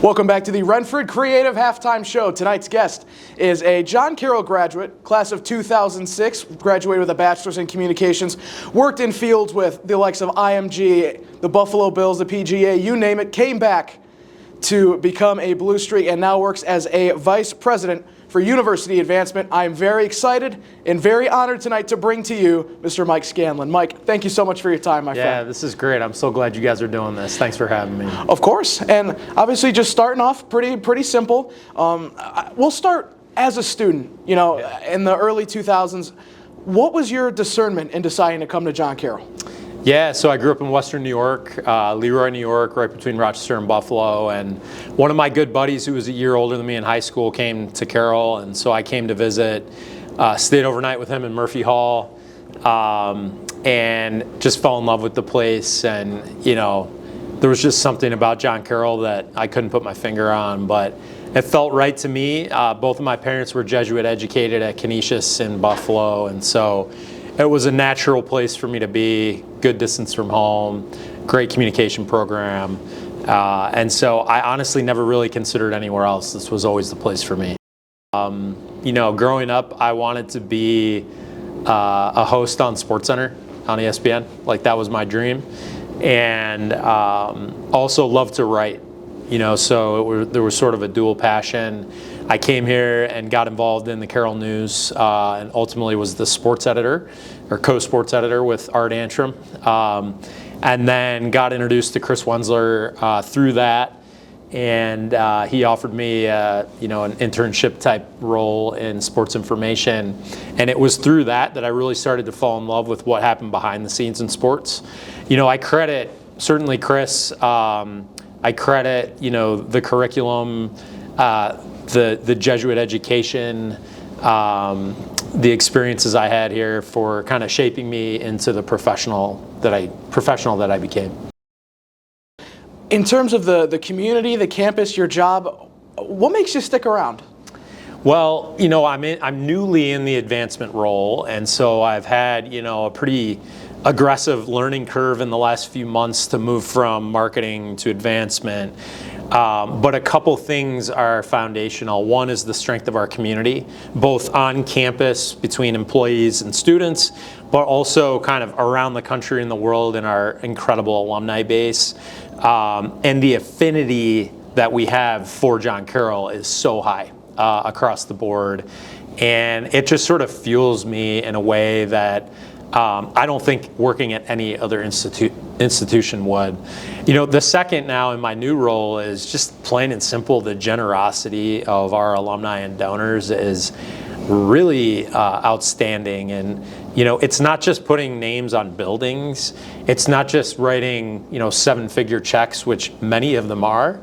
Welcome back to the Wrenford Creative Halftime Show. Tonight's guest is a John Carroll graduate, class of 2006, graduated with a bachelor's in communications, worked in fields with the likes of IMG, the Buffalo Bills, the PGA, you name it, came back to become a Blue Streak and now works as a vice president for university advancement. I am very excited and very honored tonight to bring to you Mr. Mike Scanlan. Mike, thank you so much for your time, my friend. Yeah, this is great. I'm so glad you guys are doing this. Thanks for having me. Of course, and obviously just starting off pretty simple. We'll start as a student, in the early 2000s. What was your discernment in deciding to come to John Carroll? Yeah, so I grew up in Western New York, Leroy, New York, right between Rochester and Buffalo. And one of my good buddies who was a year older than me in high school came to Carroll. And so I came to visit, stayed overnight with him in Murphy Hall, and just fell in love with the place. And, there was just something about John Carroll that I couldn't put my finger on, but it felt right to me. Both of my parents were Jesuit educated at Canisius in Buffalo. And so it was a natural place for me to be, good distance from home, great communication program. And so I honestly never really considered anywhere else. This was always the place for me. Growing up, I wanted to be a host on SportsCenter on ESPN. Like, that was my dream. And also loved to write, so there was sort of a dual passion. I came here and got involved in the Carroll News and ultimately was the sports editor or co-sports editor with Art Antrim. And then got introduced to Chris Wensler through that. And he offered me an internship type role in sports information. And it was through that I really started to fall in love with what happened behind the scenes in sports. I credit certainly Chris. I credit, the curriculum, the Jesuit education, the experiences I had here for kind of shaping me into the professional that I became. In terms of the community, the campus, your job, what makes you stick around? Well, I'm newly in the advancement role, and so I've had, a pretty aggressive learning curve in the last few months to move from marketing to advancement. But a couple things are foundational. One is the strength of our community, both on campus between employees and students, but also kind of around the country and the world in our incredible alumni base. And the affinity that we have for John Carroll is so high across the board. And it just sort of fuels me in a way that I don't think working at any other institution would. The second now in my new role is just plain and simple, the generosity of our alumni and donors is really outstanding. And, it's not just putting names on buildings. It's not just writing, 7-figure checks, which many of them are.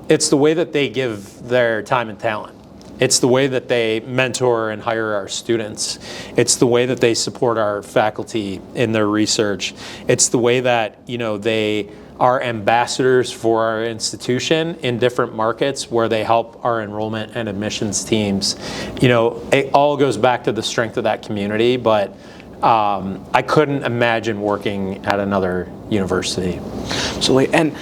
It's the way that they give their time and talent. It's the way that they mentor and hire our students. It's the way that they support our faculty in their research. It's the way that, they are ambassadors for our institution in different markets where they help our enrollment and admissions teams. It all goes back to the strength of that community, but I couldn't imagine working at another university. Absolutely. And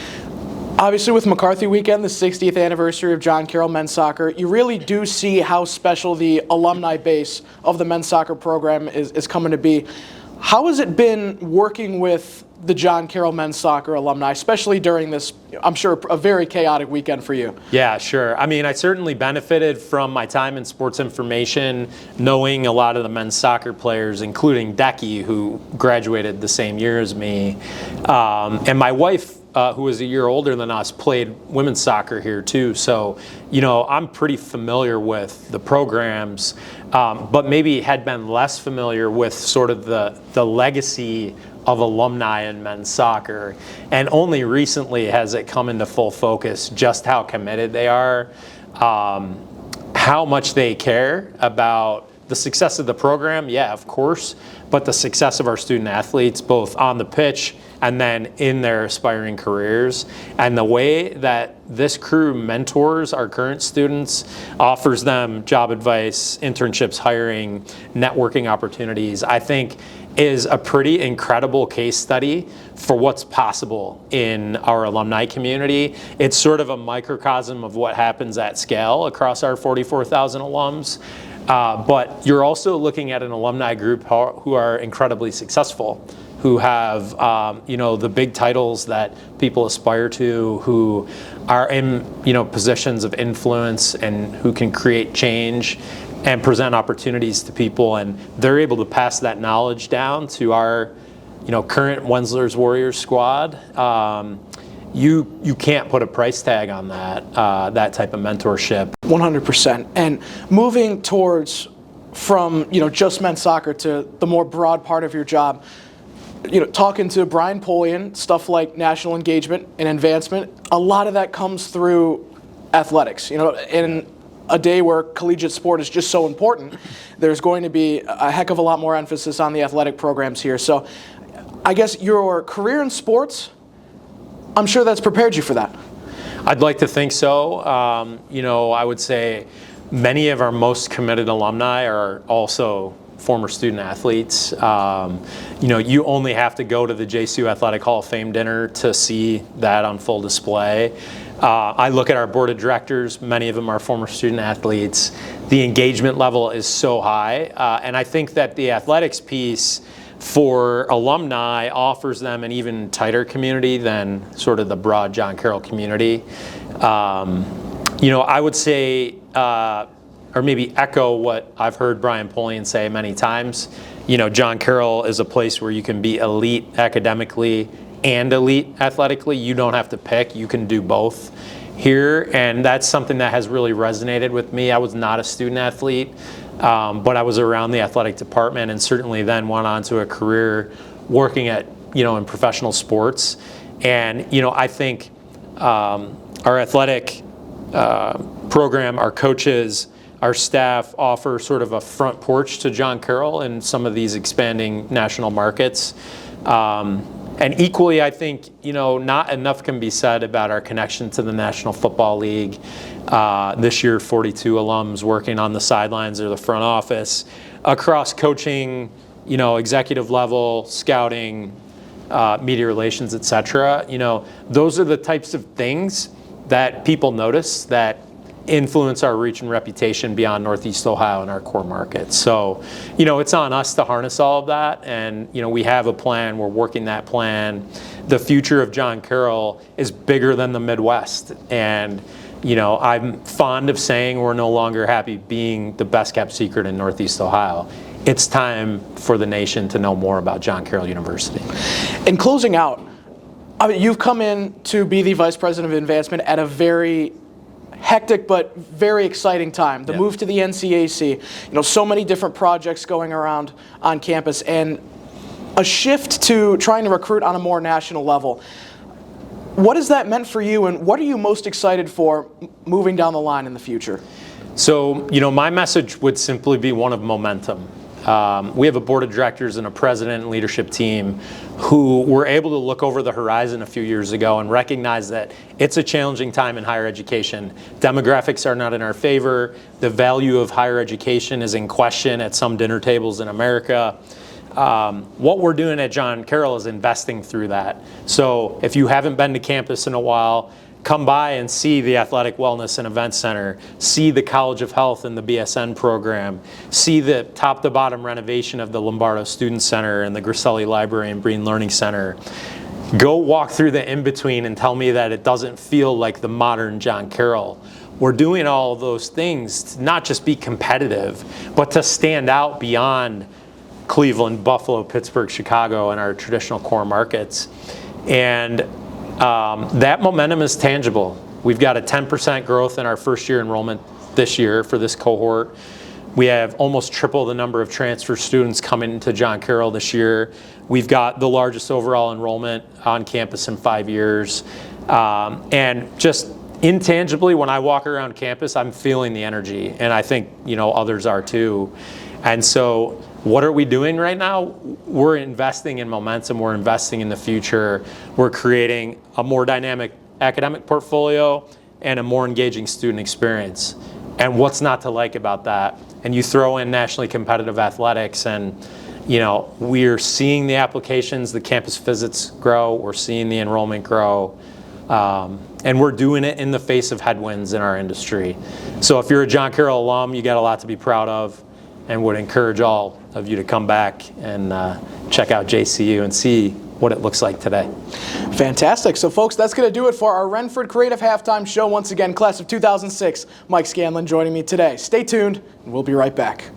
obviously with McCarthy Weekend, the 60th anniversary of John Carroll men's soccer, you really do see how special the alumni base of the men's soccer program is coming to be. How has it been working with the John Carroll men's soccer alumni, especially during this, I'm sure, a very chaotic weekend for you? Yeah, sure. I certainly benefited from my time in sports information, knowing a lot of the men's soccer players, including Decky, who graduated the same year as me. And my wife, who was a year older than us, played women's soccer here too. So, I'm pretty familiar with the programs, but maybe had been less familiar with sort of the legacy of alumni in men's soccer. And only recently has it come into full focus just how committed they are, how much they care about the success of the program, yeah, of course, but the success of our student athletes, both on the pitch and then in their aspiring careers. And the way that this crew mentors our current students, offers them job advice, internships, hiring, networking opportunities, I think is a pretty incredible case study for what's possible in our alumni community. It's sort of a microcosm of what happens at scale across our 44,000 alums. But you're also looking at an alumni group who are incredibly successful, who have the big titles that people aspire to, who are in positions of influence and who can create change and present opportunities to people, and they're able to pass that knowledge down to our current Wensler's Warriors squad. You can't put a price tag on that type of mentorship. 100%. And moving towards from just men's soccer to the more broad part of your job, talking to Brian Polian, stuff like national engagement and advancement, a lot of that comes through athletics. In a day where collegiate sport is just so important, there's going to be a heck of a lot more emphasis on the athletic programs here. So I guess your career in sports, I'm sure that's prepared you for that. I'd like to think so. I would say many of our most committed alumni are also former student athletes. You only have to go to the JCU Athletic Hall of Fame dinner to see that on full display. I look at our board of directors, many of them are former student athletes. The engagement level is so high, and I think that the athletics piece for alumni offers them an even tighter community than sort of the broad John Carroll community. I would say, or maybe echo what I've heard Brian Polian say many times, John Carroll is a place where you can be elite academically and elite athletically. You don't have to pick, you can do both here, and that's something that has really resonated with me. I was not a student athlete, but I was around the athletic department, and certainly then went on to a career working at in professional sports. And I think our athletic program, our coaches, our staff offer sort of a front porch to John Carroll in some of these expanding national markets. And equally, I think, not enough can be said about our connection to the National Football League. This year, 42 alums working on the sidelines or the front office across coaching, executive level, scouting, media relations, et cetera. Those are the types of things that people notice that influence our reach and reputation beyond Northeast Ohio and our core markets. So, it's on us to harness all of that, and we have a plan. We're working that plan. The future of John Carroll is bigger than the Midwest, and I'm fond of saying we're no longer happy being the best kept secret in Northeast Ohio. It's time for the nation to know more about John Carroll University. In closing out, you've come in to be the Vice President of Advancement at a very hectic but very exciting time. The move to the NCAC, so many different projects going around on campus, and a shift to trying to recruit on a more national level. What has that meant for you, and what are you most excited for moving down the line in the future? So, my message would simply be one of momentum. We have a board of directors and a president and leadership team who were able to look over the horizon a few years ago and recognize that it's a challenging time in higher education. Demographics are not in our favor. The value of higher education is in question at some dinner tables in America. What we're doing at John Carroll is investing through that. So if you haven't been to campus in a while, come by and see the Athletic Wellness and Events Center, see the College of Health and the BSN program, see the top-to-bottom renovation of the Lombardo Student Center and the Griselli Library and Breen Learning Center. Go walk through the in-between and tell me that it doesn't feel like the modern John Carroll. We're doing all of those things to not just be competitive, but to stand out beyond Cleveland, Buffalo, Pittsburgh, Chicago, and our traditional core markets. And that momentum is tangible. We've got a 10% growth in our first year enrollment this year for this cohort. We have almost triple the number of transfer students coming into John Carroll this year. We've got the largest overall enrollment on campus in 5 years. And just intangibly, when I walk around campus, I'm feeling the energy, and I think others are too. And so what are we doing right now? We're investing in momentum. We're investing in the future. We're creating a more dynamic academic portfolio and a more engaging student experience. And what's not to like about that? And you throw in nationally competitive athletics, and we're seeing the applications, the campus visits grow, we're seeing the enrollment grow, and we're doing it in the face of headwinds in our industry. So if you're a John Carroll alum, you got a lot to be proud of, and would encourage all of you to come back and check out JCU and see what it looks like today. Fantastic. So folks, that's going to do it for our Wrenford Creative Halftime Show. Once again, class of 2006, Mike Scanlan joining me today. Stay tuned, and we'll be right back.